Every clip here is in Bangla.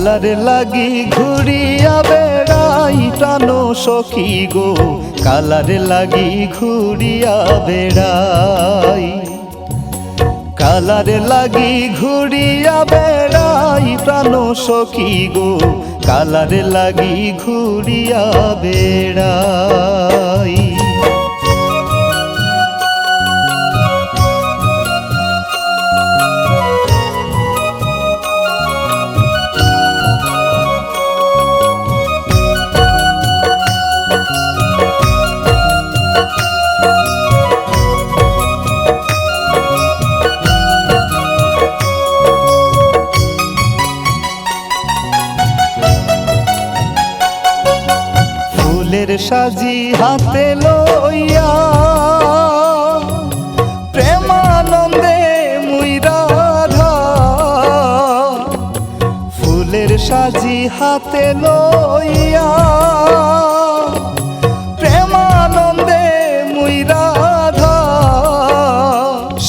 কালারে লাগি ঘুরিয়া বেড়াই প্রাণ সখী গো, কালারে লাগি ঘুরিয়া বেড়াই। কালারে লাগি ঘুরিয়া বেড়াই প্রাণ সখী গো, কালারে লাগি ঘুরিয়া বেড়াই। ফুলের সাজি হাতে লইয়া প্রেমানন্দে মুই রাধা, ফুলের সাজি হাতে লইয়া প্রেমানন্দে মুই রাধা।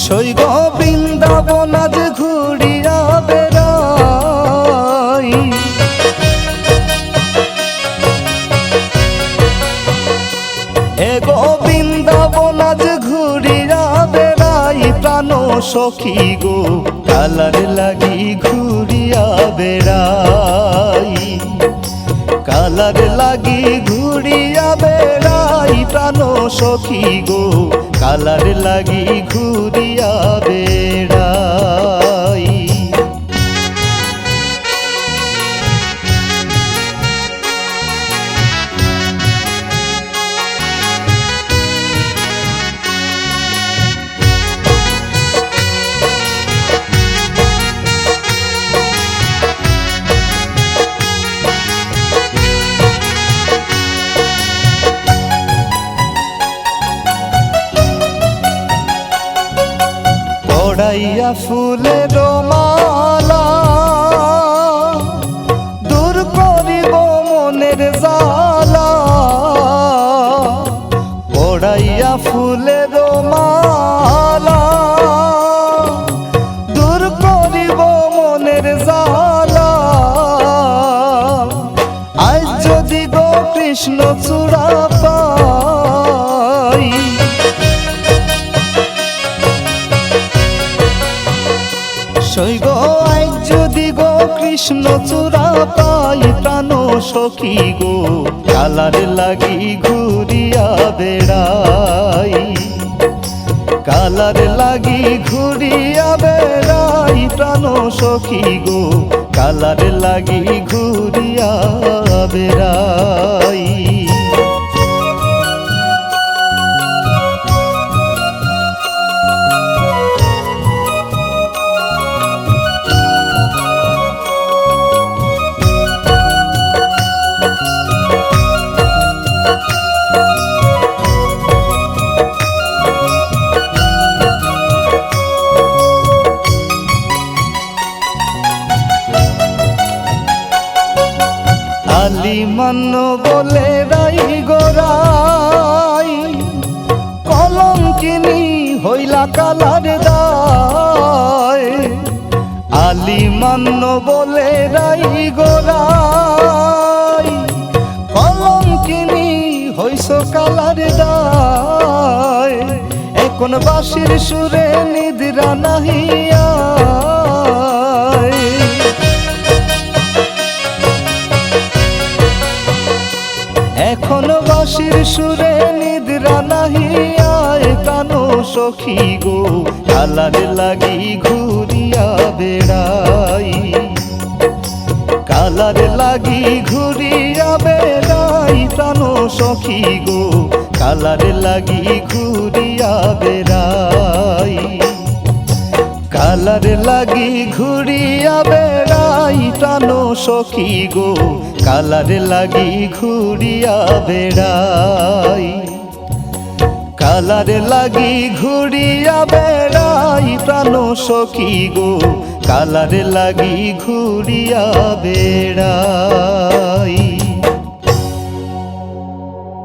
সৈগ বৃন্দাবন আজ ঘুরিয়া বেড়াই, এগো বৃন্দাবন আজ ঘুরিয়া বেড়াই প্রাণ সখী গো, কালারে লাগি ঘুরিয়া বেড়াই। কালারে লাগি ঘুরিয়া বেড়াই প্রাণ সখী গো, কালারে লাগি ঘুরিয়া বেড়াই। পড়াইয়া ফুলের মালা দূর করিব মনের জ্বালা, পড়াইয়া ফুলের মালা দূর করিব মনের জ্বালা। আজ যদি গো কৃষ্ণ চূড়া পাই, সৈগ আজ যদি গো কৃষ্ণ চূড়া পাই প্রাণ সখী গো, কালারে লাগি ঘুরিয়া বেড়াই। কালারে লাগি ঘুরিয়া বেড়াই প্রাণ সখী গো, কালারে লাগি ঘুরিয়া বেড়াই। আলি মান্য বলে রাই গোরাই, কলঙ্কিনী হইলা কালার দায়। আলি মান্য বলে রাই গোরাই, কলঙ্কিনী হইস কালার দায়। এখন বাঁশির সুরে নিদ্রা নাহিয়া, এখন বাঁশির সুরে নিদ্রা নাহিয়া প্রাণ সখী গো, কালারে লাগি ঘুরিয়া বেড়াই। কালারে লাগি ঘুরিয়া বেড়াই প্রাণ সখী গো, কালারে লাগি ঘুরিয়া বেড়াই। কালারে লাগি ঘুরিয়া বেড়াই প্রাণ সখী গো, কালারে লাগি ঘুরিয়া বেড়াই। কালারে লাগি ঘুরিয়া বেড়াই প্রাণ সখী গো, কালারে লাগি ঘুরিয়া বেড়াই।